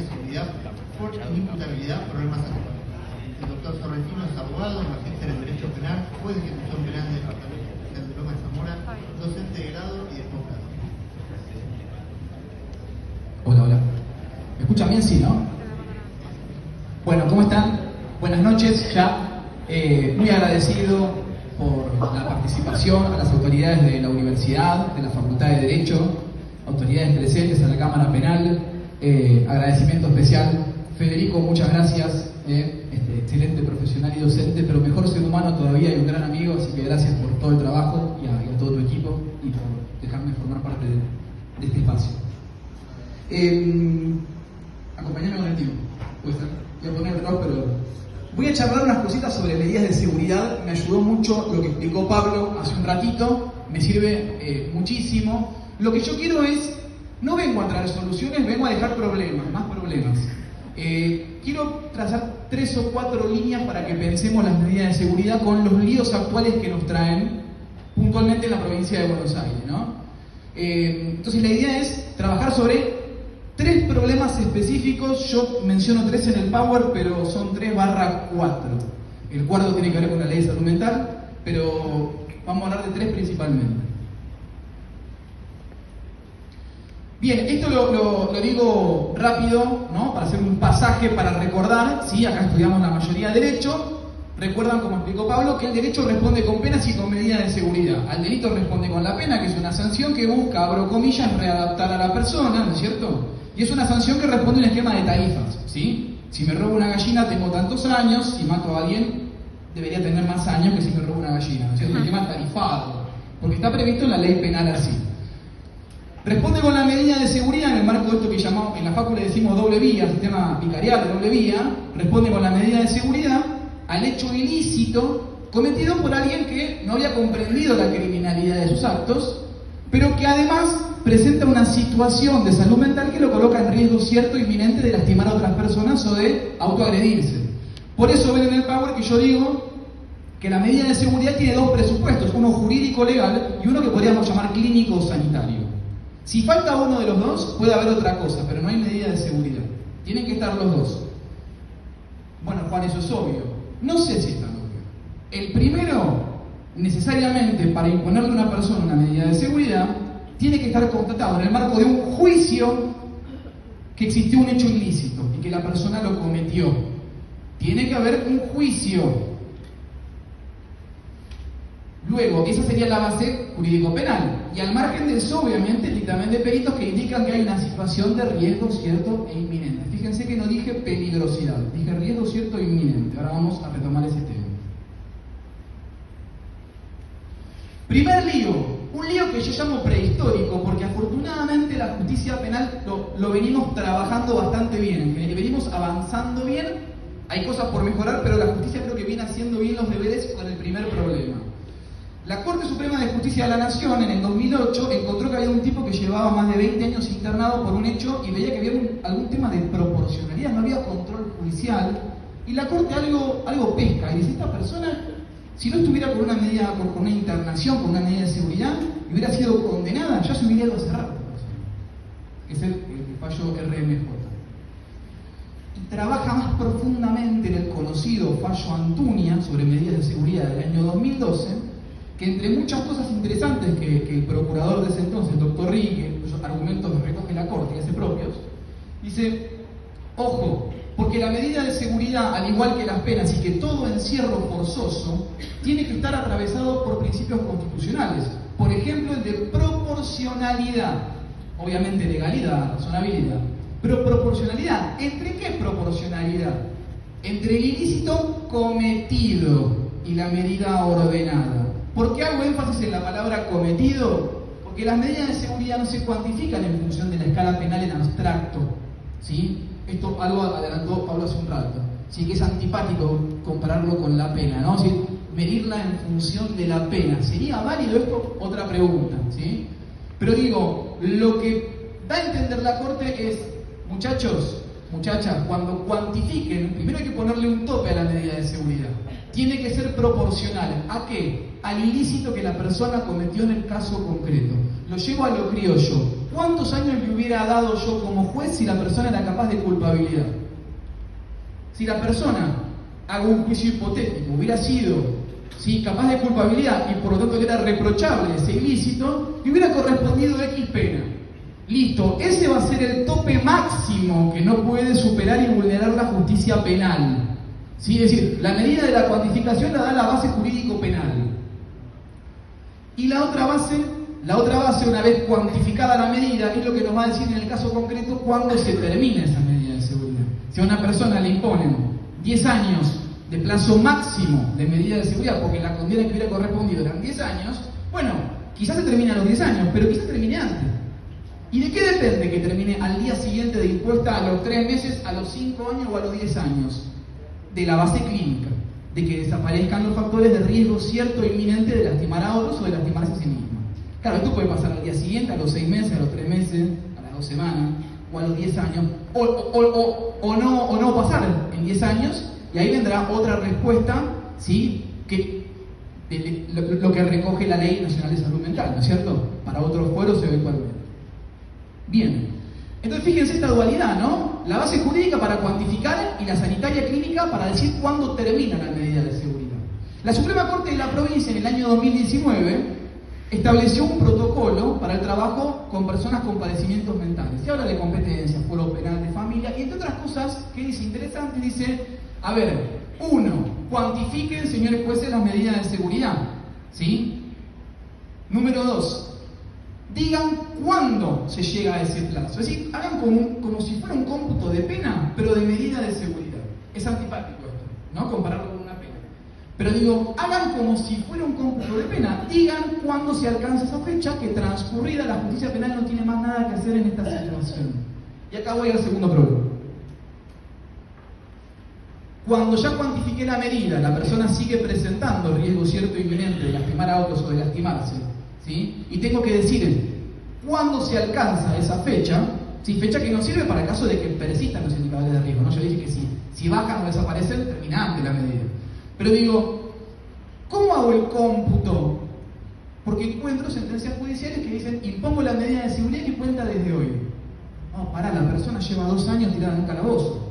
de seguridad por inimputabilidad por armas actuales. El doctor Sorrentino es abogado, magíster en Derecho Penal, juez de ejecución penal del Departamento Especial de Loma de Zamora, docente de grado y de posgrado. Hola, hola. ¿Me escuchan bien? Sí, ¿no? Bueno, ¿cómo están? Buenas noches, ya. Muy agradecido por la participación a las autoridades de la universidad, de la Facultad de Derecho, autoridades presentes en la Cámara Penal. Agradecimiento especial. Federico, muchas gracias. Excelente profesional y docente, pero mejor ser humano todavía y un gran amigo, así que gracias por todo el trabajo y a todo tu equipo y por dejarme formar parte de este espacio. Acompañame con el tiempo. Voy a poner el reloj, pero voy a charlar unas cositas sobre medidas de seguridad. Me ayudó mucho lo que explicó Pablo hace un ratito, me sirve muchísimo. Lo que yo quiero es, no vengo a traer soluciones, vengo a dejar problemas, más problemas. Quiero trazar 3 o 4 líneas para que pensemos las medidas de seguridad con los líos actuales que nos traen puntualmente en la provincia de Buenos Aires, ¿no? Entonces la idea es trabajar sobre 3 problemas específicos. Yo menciono 3 en el Power, pero son 3/4. El cuarto tiene que ver con la ley de salud mental, pero vamos a hablar de 3 principalmente. Bien, esto lo digo rápido, ¿no? Para hacer un pasaje para recordar, ¿sí? Acá estudiamos la mayoría de derecho. Recuerdan, como explicó Pablo, que el derecho responde con penas y con medidas de seguridad. Al delito responde con la pena, que es una sanción que busca, abro comillas, readaptar a la persona, ¿no es cierto? Y es una sanción que responde a un esquema de tarifas, ¿sí? Si me robo una gallina tengo tantos años, si mato a alguien debería tener más años que si me robo una gallina, ¿no es cierto? Un esquema tarifado, porque está previsto en la ley penal así. Responde con la medida de seguridad en el marco de esto que llamamos, en la facu le decimos doble vía, sistema vicarial de doble vía. Responde con la medida de seguridad al hecho ilícito cometido por alguien que no había comprendido la criminalidad de sus actos, pero que además presenta una situación de salud mental que lo coloca en riesgo cierto e inminente de lastimar a otras personas o de autoagredirse. Por eso ven en el Power que yo digo que la medida de seguridad tiene 2 presupuestos, uno jurídico legal y uno que podríamos llamar clínico o sanitario. Si falta uno de los dos, puede haber otra cosa, pero no hay medida de seguridad. Tienen que estar los 2. Bueno, Juan, eso es obvio. No sé si es tan obvio. El primero, necesariamente, para imponerle a una persona una medida de seguridad, tiene que estar constatado en el marco de un juicio que existió un hecho ilícito y que la persona lo cometió. Tiene que haber un juicio. Luego, esa sería la base jurídico-penal. Y al margen de eso, obviamente, el dictamen de peritos que indican que hay una situación de riesgo cierto e inminente. Fíjense que no dije peligrosidad, dije riesgo cierto e inminente. Ahora vamos a retomar ese tema. Primer lío, un lío que yo llamo prehistórico, porque afortunadamente la justicia penal lo venimos trabajando bastante bien, venimos avanzando bien. Hay cosas por mejorar, pero la justicia creo que viene haciendo bien los deberes con el primer problema. La Corte Suprema de Justicia de la Nación en el 2008 encontró que había un tipo que llevaba más de 20 años internado por un hecho y veía que había algún tema de proporcionalidad, no había control judicial, y la Corte algo pesca y dice, esta persona, si no estuviera con una medida, con una internación, con una medida de seguridad, y hubiera sido condenada, ya se hubiera ido a cerrar, que es el fallo RMJ. Y trabaja más profundamente en el conocido fallo Antuña sobre medidas de seguridad del año 2012, que entre muchas cosas interesantes que el procurador de ese entonces, el doctor Rique, cuyos argumentos los recoge la Corte y hace propios, dice, ojo, porque la medida de seguridad, al igual que las penas y que todo encierro forzoso, tiene que estar atravesado por principios constitucionales. Por ejemplo, el de proporcionalidad, obviamente legalidad, razonabilidad, pero proporcionalidad. ¿Entre qué proporcionalidad? Entre el ilícito cometido y la medida ordenada. ¿Por qué hago énfasis en la palabra cometido? Porque las medidas de seguridad no se cuantifican en función de la escala penal en abstracto, ¿sí? Esto algo adelantó Pablo hace un rato, ¿sí? Que es antipático compararlo con la pena, ¿no? ¿Sí? Medirla en función de la pena. ¿Sería válido esto? Otra pregunta, ¿sí? Pero digo, lo que da a entender la Corte es, muchachos, muchachas, cuando cuantifiquen, primero hay que ponerle un tope a la medida de seguridad. Tiene que ser proporcional. ¿A qué? Al ilícito que la persona cometió en el caso concreto. Lo llevo a lo criollo. ¿cuántos años le hubiera dado yo como juez si la persona era capaz de culpabilidad? Si la persona, hago un juicio hipotético, hubiera sido capaz de culpabilidad y por lo tanto era reprochable ese ilícito, le hubiera correspondido X pena. Listo, ese va a ser el tope máximo que no puede superar y vulnerar la justicia penal. ¿Sí? Es decir, la medida de la cuantificación la da la base jurídico-penal. Y la otra base, una vez cuantificada la medida, es lo que nos va a decir en el caso concreto cuándo se termina esa medida de seguridad. Si a una persona le imponen 10 años de plazo máximo de medida de seguridad, porque la condena que hubiera correspondido eran 10 años, bueno, quizás se termine a los 10 años, pero quizás termine antes. ¿Y de qué depende que termine al día siguiente de impuesta, a los 3 meses, a los 5 años o a los 10 años? De la base clínica, de que desaparezcan los factores de riesgo cierto e inminente de lastimar a otros o de lastimarse a sí mismo. Claro, esto puede pasar al día siguiente, a los 6 meses, a los 3 meses, a las 2 semanas, o a los 10 años, o no pasar en 10 años, y ahí vendrá otra respuesta, ¿sí? Lo que recoge la Ley Nacional de Salud Mental, ¿no es cierto? Para otros fueros eventualmente. Bien, entonces fíjense esta dualidad, ¿no? La base jurídica para cuantificar y la sanitaria clínica para decir cuándo termina la medida de seguridad. La Suprema Corte de la Provincia en el año 2019 estableció un protocolo para el trabajo con personas con padecimientos mentales. Se habla de competencias, foro penal de familia y entre otras cosas que dice interesante, dice, a ver, 1, cuantifiquen, señores jueces, las medidas de seguridad, ¿sí? Número 2, digan cuándo se llega a ese plazo. Es decir, hagan como si fuera un cómputo de pena, pero de medida de seguridad. Es antipático esto, ¿no? Compararlo con una pena. Pero digo, hagan como si fuera un cómputo de pena. Digan cuándo se alcanza esa fecha, que transcurrida la justicia penal no tiene más nada que hacer en esta situación. Y acá voy al segundo problema. Cuando ya cuantifiqué la medida, la persona sigue presentando riesgo cierto e inminente de lastimar a otros o de lastimarse, ¿sí? Y tengo que decir cuándo se alcanza esa fecha, ¿sí? Fecha que nos sirve para el caso de que persistan los indicadores de riesgo, ¿no? Yo dije que si bajan o desaparecen, terminante la medida. Pero digo, ¿cómo hago el cómputo? Porque encuentro sentencias judiciales que dicen, impongo la medida de seguridad que cuenta desde hoy. No, pará, la persona lleva 2 años tirada en un calabozo.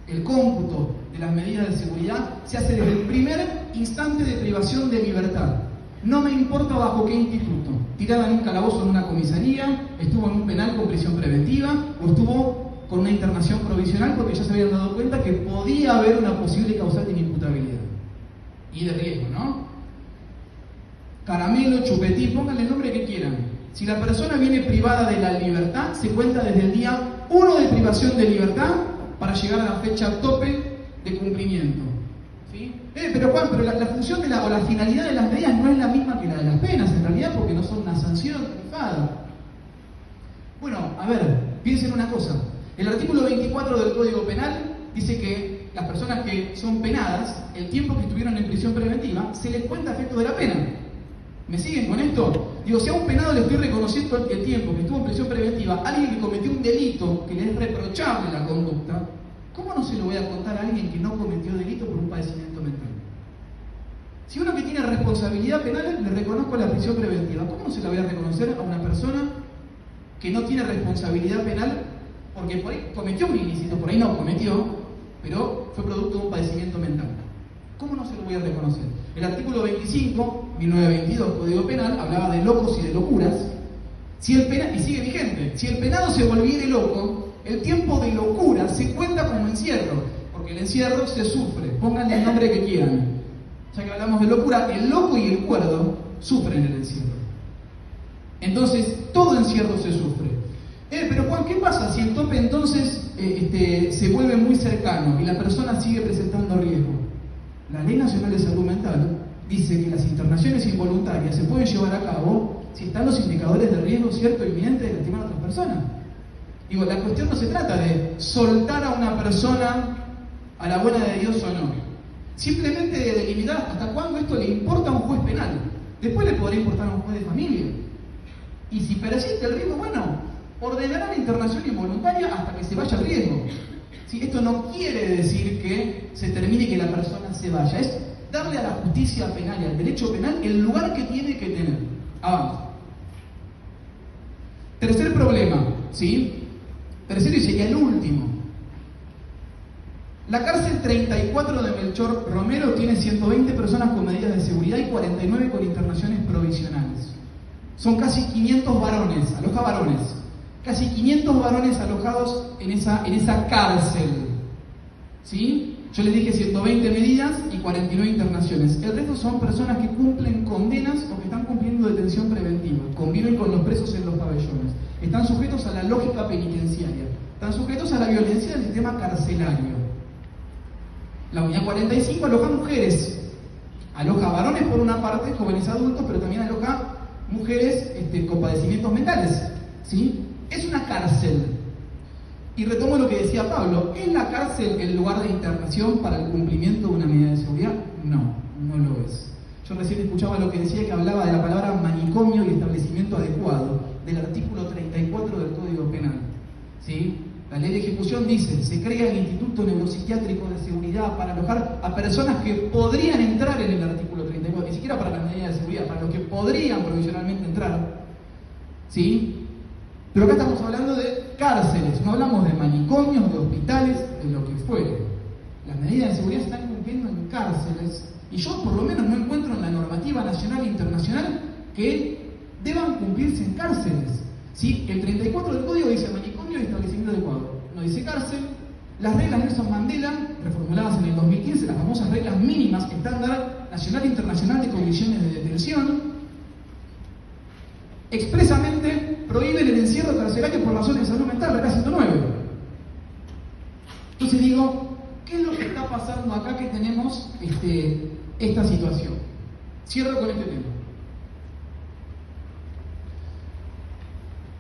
El cómputo de las medidas de seguridad se hace desde el primer instante de privación de libertad. No me importa bajo qué instituto. Tirada en un calabozo en una comisaría, estuvo en un penal con prisión preventiva o estuvo con una internación provisional porque ya se habían dado cuenta que podía haber una posible causal de inimputabilidad y de riesgo, ¿no? Caramelo, chupetín, pónganle el nombre que quieran. Si la persona viene privada de la libertad, se cuenta desde el día 1 de privación de libertad para llegar a la fecha tope de cumplimiento. ¿Sí? Pero Juan, pero la función o la finalidad de las medidas no es la misma que la de las penas, en realidad, porque no son una sanción tarifada. Bueno, a ver, piensen una cosa. El artículo 24 del Código Penal dice que las personas que son penadas, el tiempo que estuvieron en prisión preventiva, se les cuenta efecto de la pena. ¿Me siguen con esto? Digo, si a un penado le estoy reconociendo el tiempo que estuvo en prisión preventiva, alguien que cometió un delito, que le es reprochable la conducta, ¿cómo no se lo voy a contar a alguien que no cometió delito por un padecimiento mental? Si uno que tiene responsabilidad penal le reconozco la prisión preventiva, ¿cómo no se la voy a reconocer a una persona que no tiene responsabilidad penal porque por ahí cometió un ilícito, por ahí no cometió, pero fue producto de un padecimiento mental? ¿Cómo no se lo voy a reconocer? El artículo 25, 1922, Código Penal, hablaba de locos y de locuras. Y sigue vigente. Si el penado se volviere loco, el tiempo de locura se cuenta como encierro, porque el encierro se sufre. Pónganle el nombre que quieran. Ya que hablamos de locura, el loco y el cuerdo sufren el encierro. Entonces, todo encierro se sufre. Pero Juan, ¿qué pasa si el tope entonces se vuelve muy cercano y la persona sigue presentando riesgo? La Ley Nacional de Salud Mental dice que las internaciones involuntarias se pueden llevar a cabo si están los indicadores de riesgo cierto e inminente de lastimar a otras personas. Digo, la cuestión no se trata de soltar a una persona a la buena de Dios o no. Simplemente de delimitar hasta cuándo esto le importa a un juez penal. Después le podrá importar a un juez de familia. Y si persiste el riesgo, bueno, ordenará la internación involuntaria hasta que se vaya el riesgo. ¿Sí? Esto no quiere decir que se termine y que la persona se vaya. Es darle a la justicia penal y al derecho penal el lugar que tiene que tener. Avanza. ¿sí? Tercero y sería el último. La cárcel 34 de Melchor Romero tiene 120 personas con medidas de seguridad y 49 con internaciones provisionales. Son casi 500 varones, aloja varones. Casi 500 varones alojados en esa cárcel. ¿Sí? Yo les dije 120 medidas y 49 internaciones. El resto son personas que cumplen condenas o que están cumpliendo detención preventiva. Conviven con los presos en los pabellones. Están sujetos a la lógica penitenciaria. Están sujetos a la violencia del sistema carcelario. La unidad 45 aloja mujeres. Aloja varones por una parte, jóvenes adultos, pero también aloja mujeres con padecimientos mentales. ¿Sí? Es una cárcel. Y retomo lo que decía Pablo, ¿es la cárcel el lugar de internación para el cumplimiento de una medida de seguridad? No, no lo es. Yo recién escuchaba lo que decía, que hablaba de la palabra manicomio y establecimiento adecuado, del artículo 34 del Código Penal. ¿Sí? La ley de ejecución dice, se crea el Instituto Neuropsiquiátrico de Seguridad para alojar a personas que podrían entrar en el artículo 34, ni siquiera para las medidas de seguridad, para los que podrían provisionalmente entrar. ¿Sí? Pero acá estamos hablando de cárceles, no hablamos de manicomios, de hospitales, de lo que fuere. Las medidas de seguridad se están cumpliendo en cárceles y yo por lo menos no encuentro en la normativa nacional e internacional que deban cumplirse en cárceles. ¿Sí? El 34 del Código dice manicomio y establecimiento adecuado, no dice cárcel. Las reglas Nelson Mandela, reformuladas en el 2015, las famosas reglas mínimas estándar nacional e internacional de condiciones de detención, expresamente prohíben el encierro carcelario por razones de salud mental, acá 109. Entonces digo, ¿qué es lo que está pasando acá que tenemos esta situación? Cierro con este tema.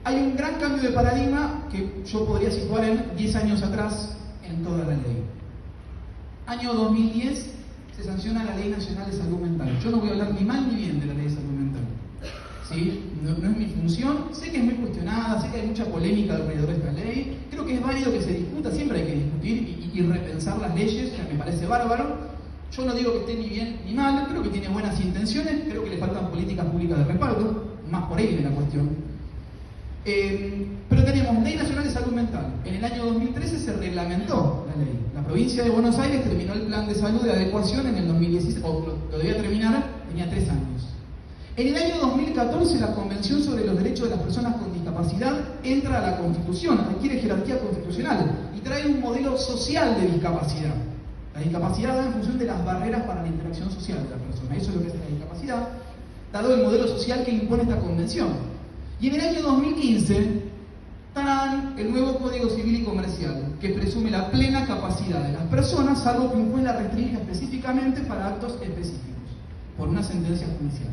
Hay un gran cambio de paradigma que yo podría situar en 10 años atrás en toda la ley. Año 2010 se sanciona la Ley Nacional de Salud Mental. Yo no voy a hablar ni mal ni bien de la Ley de Salud Mental. ¿Sí? No es mi función, sé que es muy cuestionada, sé que hay mucha polémica alrededor de esta ley, creo que es válido que se discuta, siempre hay que discutir y repensar las leyes, o sea, me parece bárbaro. Yo no digo que esté ni bien ni mal, creo que tiene buenas intenciones, creo que le faltan políticas públicas de respaldo, más por ahí viene la cuestión. Pero tenemos Ley Nacional de Salud Mental. En el año 2013 se reglamentó la ley. La provincia de Buenos Aires terminó el plan de salud de adecuación en el 2016, o lo debía terminar, tenía 3 años. En el año 2014 la Convención sobre los Derechos de las Personas con Discapacidad entra a la Constitución, adquiere jerarquía constitucional y trae un modelo social de discapacidad. La discapacidad da en función de las barreras para la interacción social de la persona. Eso es lo que es la discapacidad, dado el modelo social que impone esta convención. Y en el año 2015, ¡tarán!, el nuevo Código Civil y Comercial, que presume la plena capacidad de las personas, salvo que un juez la restringe específicamente para actos específicos, por una sentencia judicial.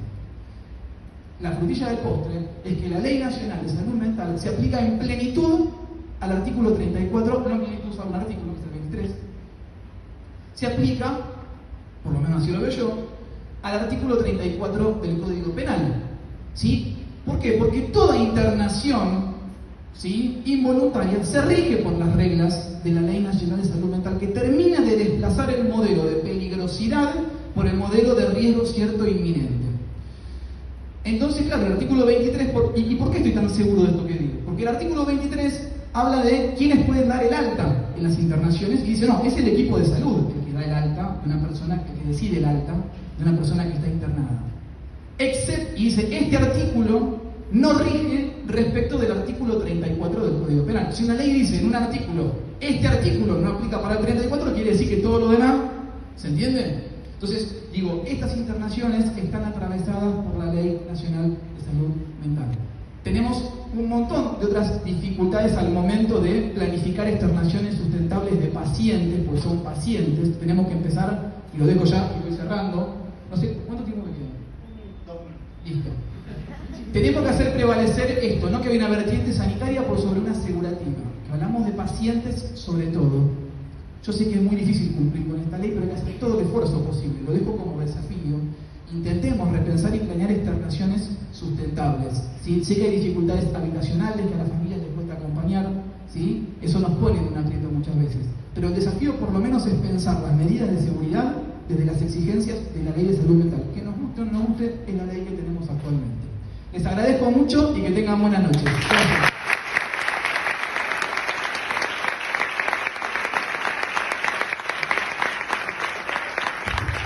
La frutilla del postre es que la Ley Nacional de Salud Mental se aplica en plenitud al artículo 34, no en plenitud solo un artículo, que es el 23, se aplica, por lo menos así lo veo yo, al artículo 34 del Código Penal. ¿Sí? ¿Por qué? Porque toda internación, ¿sí?, involuntaria se rige por las reglas de la Ley Nacional de Salud Mental, que termina de desplazar el modelo de peligrosidad por el modelo de riesgo cierto e inminente. Entonces, claro, el artículo 23, ¿y por qué estoy tan seguro de esto que digo? Porque el artículo 23 habla de quiénes pueden dar el alta en las internaciones y dice, no, es el equipo de salud el que da el alta de una persona, el que decide el alta de una persona que está internada. Y dice, este artículo no rige respecto del artículo 34 del Código Penal. Si una ley dice en un artículo, este artículo no aplica para el 34, quiere decir que todo lo demás, ¿se entiende? Entonces, digo, estas internaciones están atravesadas por la Ley Nacional de Salud Mental. Tenemos un montón de otras dificultades al momento de planificar externaciones sustentables de pacientes, pues son pacientes. Tenemos que empezar, y lo dejo ya, y voy cerrando. No sé, ¿cuánto tiempo me queda? 2 minutos. Listo. Tenemos que hacer prevalecer esto, no que hay una vertiente sanitaria por sobre una asegurativa. Que hablamos de pacientes sobre todo. Yo sé que es muy difícil cumplir con esta ley, pero hay que hacer todo el esfuerzo posible. Lo dejo como desafío. Intentemos repensar y planear externaciones sustentables. ¿Sí? Sé que hay dificultades habitacionales, que a las familias les cuesta acompañar. ¿Sí? Eso nos pone en un aprieto muchas veces. Pero el desafío por lo menos es pensar las medidas de seguridad desde las exigencias de la Ley de Salud Mental. Que nos guste o no nos guste, es la ley que tenemos actualmente. Les agradezco mucho y que tengan buenas noches. Gracias.